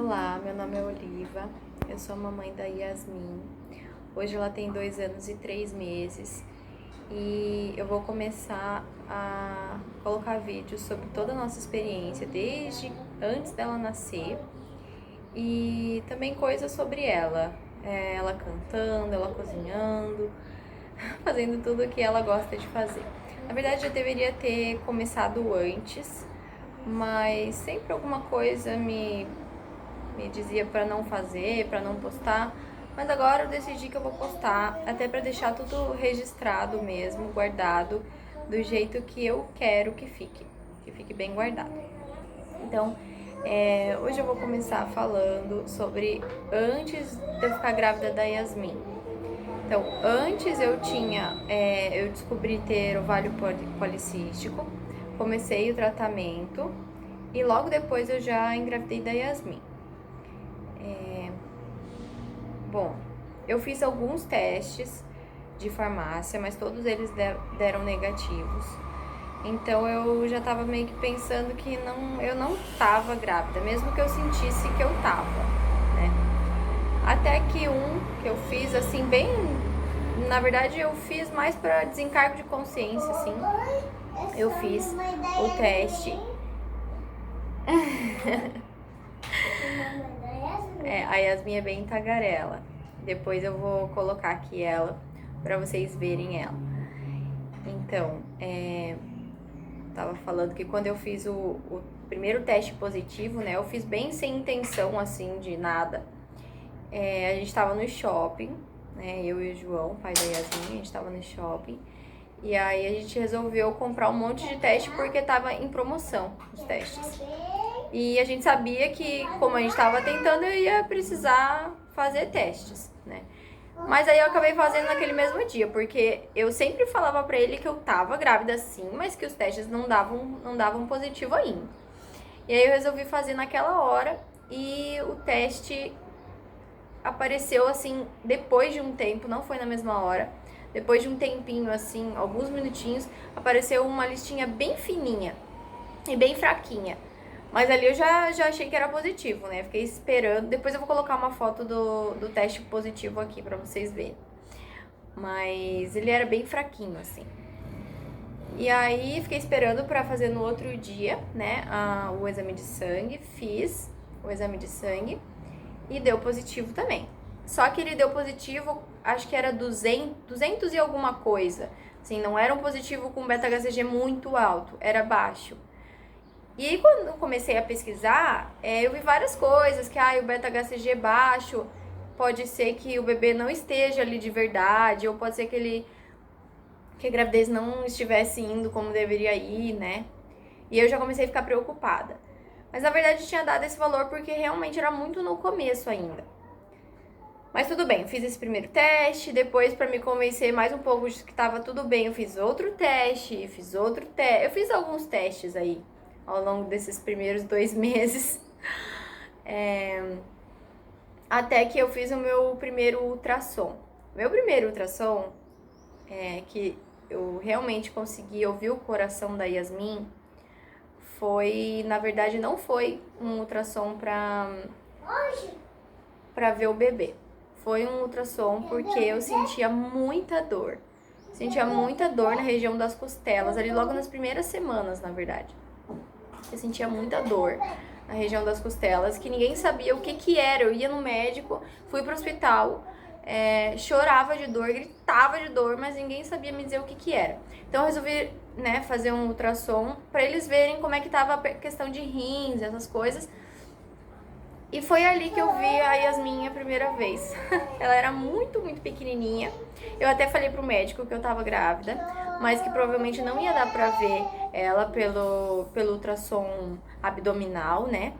Olá, meu nome é Oliva, eu sou a mamãe da Yasmin. Hoje ela tem 2 anos e 3 meses e eu vou começar a colocar vídeos sobre toda a nossa experiência, desde antes dela nascer e também coisas sobre ela. Ela cantando, ela cozinhando, fazendo tudo o que ela gosta de fazer. Na verdade, eu deveria ter começado antes, mas sempre alguma coisa me dizia para não fazer, para não postar, mas agora eu decidi que eu vou postar, até para deixar tudo registrado mesmo, guardado, do jeito que eu quero que fique bem guardado. Então, hoje eu vou começar falando sobre antes de eu ficar grávida da Yasmin. Então, antes eu descobri ter ovário policístico, comecei o tratamento e logo depois eu já engravidei da Yasmin. Bom, eu fiz alguns testes de farmácia, mas todos eles deram negativos. Então eu já tava meio que pensando que eu não tava grávida, mesmo que eu sentisse que eu tava, né? Até que que eu fiz assim bem, na verdade eu fiz mais para desencargo de consciência, assim. Eu fiz o teste. A Yasmin é bem tagarela. Depois eu vou colocar aqui ela para vocês verem ela. Então, tava falando que quando eu fiz o primeiro teste positivo, né? Eu fiz bem sem intenção, assim, de nada. A gente tava no shopping, né? Eu e o João, pai da Yasmin, a gente tava no shopping. E aí a gente resolveu comprar um monte de teste porque tava em promoção os testes. E a gente sabia que, como a gente tava tentando, eu ia precisar fazer testes, né? Mas aí eu acabei fazendo naquele mesmo dia, porque eu sempre falava pra ele que eu tava grávida sim, mas que os testes não davam positivo ainda. E aí eu resolvi fazer naquela hora e o teste apareceu assim depois de um tempo, não foi na mesma hora. Depois de um tempinho assim, alguns minutinhos, apareceu uma listinha bem fininha e bem fraquinha. Mas ali eu já achei que era positivo, né? Fiquei esperando. Depois eu vou colocar uma foto do teste positivo aqui pra vocês verem. Mas ele era bem fraquinho, assim. E aí fiquei esperando pra fazer no outro dia, né? O exame de sangue. Fiz o exame de sangue e deu positivo também. Só que ele deu positivo, acho que era 200 e alguma coisa. Assim, não era um positivo com beta-HCG muito alto, era baixo. E aí, quando eu comecei a pesquisar, eu vi várias coisas, que o beta-HCG baixo pode ser que o bebê não esteja ali de verdade, ou pode ser que a gravidez não estivesse indo como deveria ir, né? E eu já comecei a ficar preocupada. Mas na verdade tinha dado esse valor porque realmente era muito no começo ainda. Mas tudo bem, fiz esse primeiro teste, depois para me convencer mais um pouco de que estava tudo bem, eu fiz outro teste, eu fiz alguns testes aí ao longo desses primeiros 2 meses. Até que eu fiz o meu primeiro ultrassom. Meu primeiro ultrassom, que eu realmente consegui ouvir o coração da Yasmin, na verdade, não foi um ultrassom pra ver o bebê. Foi um ultrassom porque eu sentia muita dor. Sentia muita dor na região das costelas, ali logo nas primeiras semanas, na verdade. Eu sentia muita dor na região das costelas, que ninguém sabia o que era. Eu ia no médico, fui pro hospital, chorava de dor, gritava de dor, mas ninguém sabia me dizer o que era. Então eu resolvi, né, fazer um ultrassom para eles verem como é que tava a questão de rins, essas coisas. E foi ali que eu vi a Yasmin a primeira vez. Ela era muito, muito pequenininha. Eu até falei pro médico que eu tava grávida, mas que provavelmente não ia dar pra ver ela pelo ultrassom abdominal, né?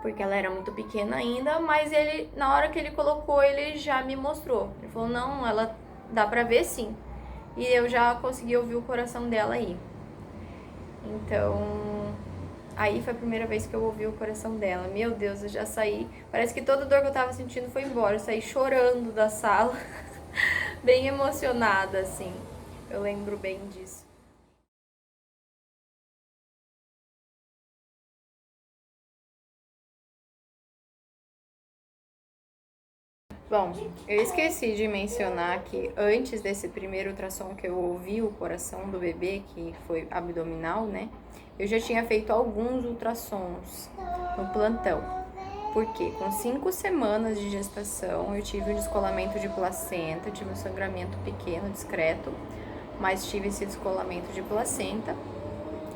Porque ela era muito pequena ainda, mas ele, na hora que ele colocou, ele já me mostrou. Ele falou, não, ela dá pra ver sim. E eu já consegui ouvir o coração dela aí. Então, aí foi a primeira vez que eu ouvi o coração dela. Meu Deus, eu já saí. Parece que toda dor que eu tava sentindo foi embora. Eu saí chorando da sala, bem emocionada, assim. Eu lembro bem disso. Bom, eu esqueci de mencionar que antes desse primeiro ultrassom que eu ouvi o coração do bebê, que foi abdominal, né? Eu já tinha feito alguns ultrassons no plantão. Porque com 5 semanas de gestação eu tive um descolamento de placenta, tive um sangramento pequeno, discreto, mas tive esse descolamento de placenta,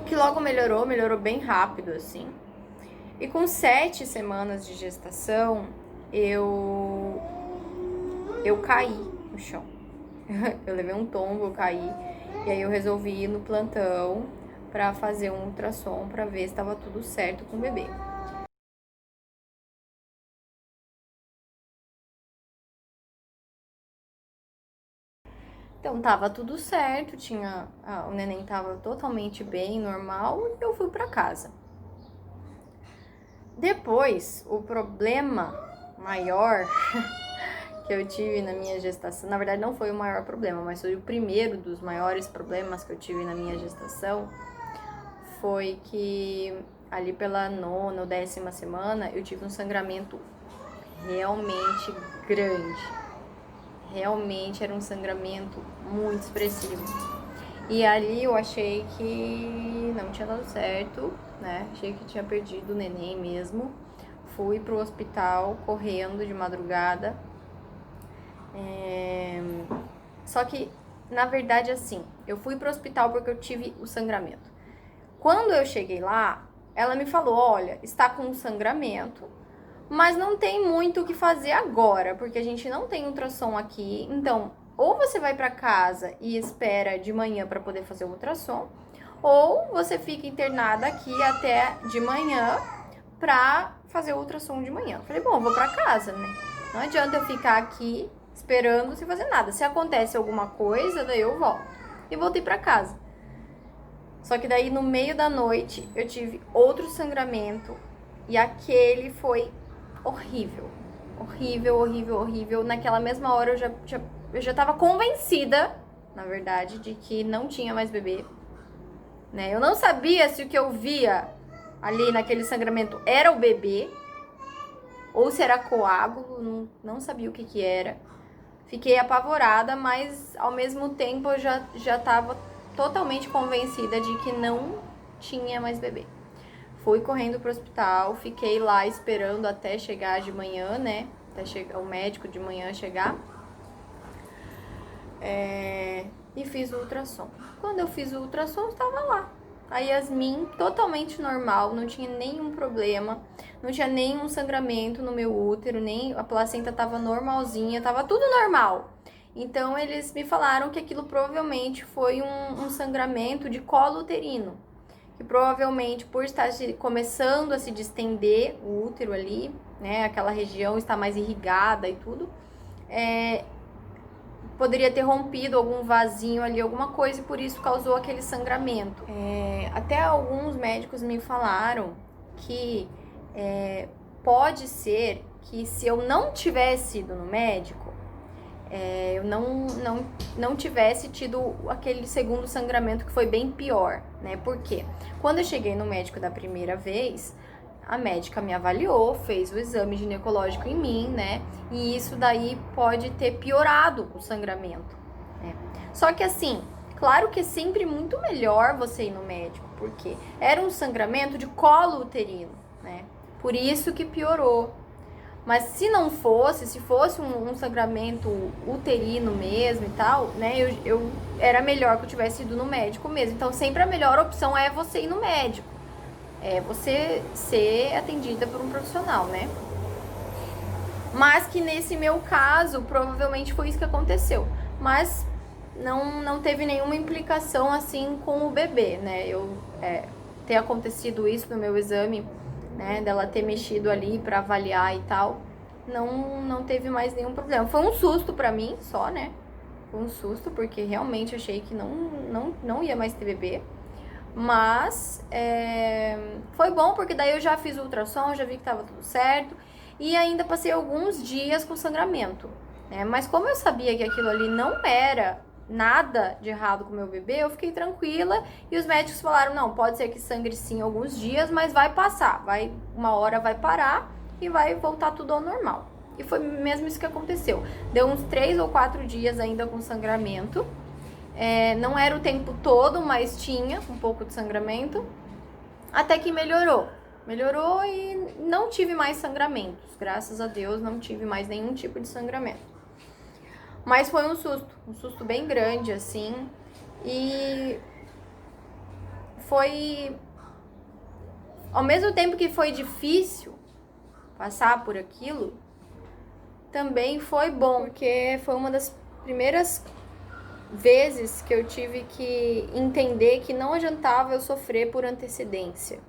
que logo melhorou bem rápido, assim. E com 7 semanas de gestação, eu caí no chão. Eu levei um tombo, eu caí, e aí eu resolvi ir no plantão para fazer um ultrassom para ver se estava tudo certo com o bebê. Então tava tudo certo, o neném tava totalmente bem, normal, e eu fui para casa. Depois, o problema maior que eu tive na minha gestação, na verdade não foi o maior problema, mas foi o primeiro dos maiores problemas que eu tive na minha gestação, foi que ali pela 9ª ou 10ª semana eu tive um sangramento realmente grande. Realmente era um sangramento muito expressivo. E ali eu achei que não tinha dado certo, né? Achei que tinha perdido o neném mesmo. Fui pro hospital correndo de madrugada. Só que, na verdade, assim, eu fui pro hospital porque eu tive o sangramento. Quando eu cheguei lá, ela me falou: olha, está com um sangramento, mas não tem muito o que fazer agora, porque a gente não tem ultrassom aqui. Então, ou você vai para casa e espera de manhã para poder fazer o ultrassom, ou você fica internada aqui até de manhã para fazer o ultrassom de manhã. Eu falei, bom, eu vou para casa, né? Não adianta eu ficar aqui esperando sem fazer nada. Se acontece alguma coisa, daí eu volto. E voltei para casa. Só que daí no meio da noite eu tive outro sangramento e aquele foi horrível. Horrível, horrível, horrível. Naquela mesma hora eu já tava convencida, na verdade, de que não tinha mais bebê. Né? Eu não sabia se o que eu via ali naquele sangramento era o bebê ou se era coágulo, não sabia o que era. Fiquei apavorada, mas ao mesmo tempo eu já tava totalmente convencida de que não tinha mais bebê. Fui correndo pro hospital, fiquei lá esperando até chegar de manhã, né? Até chegar, o médico de manhã chegar. E fiz o ultrassom. Quando eu fiz o ultrassom, estava lá. A Yasmin, totalmente normal, não tinha nenhum problema, não tinha nenhum sangramento no meu útero, nem a placenta estava normalzinha, tava tudo normal. Então eles me falaram que aquilo provavelmente foi um sangramento de colo uterino, que provavelmente por estar começando a se distender o útero ali, né, aquela região está mais irrigada e tudo, poderia ter rompido algum vasinho ali, alguma coisa, e por isso causou aquele sangramento. Até alguns médicos me falaram que pode ser que se eu não tivesse ido no médico, eu não tivesse tido aquele segundo sangramento que foi bem pior, né? Por quê? Quando eu cheguei no médico da primeira vez, a médica me avaliou, fez o exame ginecológico em mim, né? E isso daí pode ter piorado o sangramento, né? Só que assim, claro que é sempre muito melhor você ir no médico, porque era um sangramento de colo uterino, né? Por isso que piorou. Mas se não fosse, se fosse um sangramento uterino mesmo e tal, né? Eu era melhor que eu tivesse ido no médico mesmo. Então sempre a melhor opção é você ir no médico. Você ser atendida por um profissional, né? Mas que nesse meu caso, provavelmente foi isso que aconteceu. Mas não teve nenhuma implicação assim com o bebê, né? Ter acontecido isso no meu exame, né? Dela ter mexido ali pra avaliar e tal, não teve mais nenhum problema. Foi um susto pra mim só, né? Foi um susto, porque realmente achei que não ia mais ter bebê. Mas foi bom, porque daí eu já fiz o ultrassom, já vi que tava tudo certo. E ainda passei alguns dias com sangramento, né? Mas como eu sabia que aquilo ali não era nada de errado com o meu bebê, eu fiquei tranquila. E os médicos falaram, não, pode ser que sangre sim alguns dias, mas vai passar. Uma hora vai parar e vai voltar tudo ao normal. E foi mesmo isso que aconteceu. Deu uns 3 ou 4 dias ainda com sangramento. Não era o tempo todo, mas tinha um pouco de sangramento. Até que melhorou. Melhorou e não tive mais sangramentos. Graças a Deus, não tive mais nenhum tipo de sangramento. Mas foi um susto bem grande, assim. E foi... Ao mesmo tempo que foi difícil passar por aquilo, também foi bom, porque foi uma das primeiras vezes que eu tive que entender que não adiantava eu sofrer por antecedência,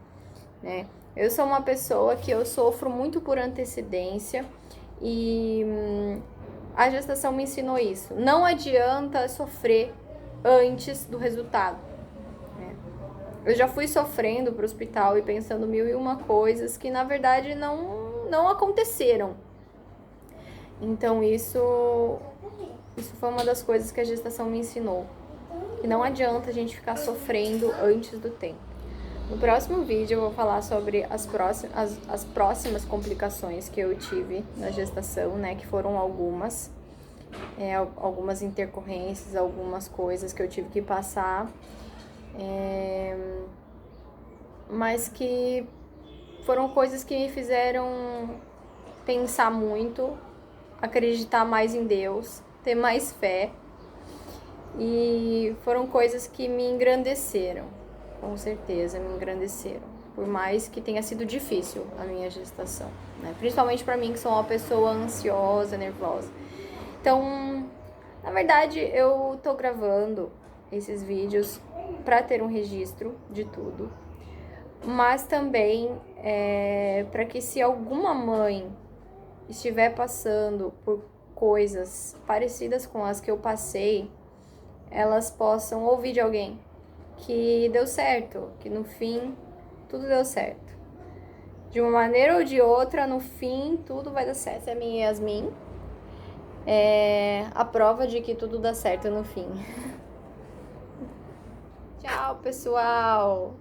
né? Eu sou uma pessoa que eu sofro muito por antecedência e a gestação me ensinou isso. Não adianta sofrer antes do resultado, né? Eu já fui sofrendo pro hospital e pensando mil e uma coisas que na verdade não aconteceram. Então isso foi uma das coisas que a gestação me ensinou. Que não adianta a gente ficar sofrendo antes do tempo. No próximo vídeo eu vou falar sobre as próximas complicações que eu tive na gestação, né? Que foram algumas. Algumas intercorrências, algumas coisas que eu tive que passar. Mas que foram coisas que me fizeram pensar muito, acreditar mais em Deus, ter mais fé. E foram coisas que me engrandeceram, com certeza me engrandeceram. Por mais que tenha sido difícil a minha gestação, né? Principalmente pra mim, que sou uma pessoa ansiosa, nervosa. Então, na verdade, eu tô gravando esses vídeos pra ter um registro de tudo. Mas também para que, se alguma mãe estiver passando por coisas parecidas com as que eu passei, elas possam ouvir de alguém que deu certo, que no fim tudo deu certo. De uma maneira ou de outra, no fim tudo vai dar certo. Essa é a minha Yasmin. A prova de que tudo dá certo no fim. Tchau, pessoal!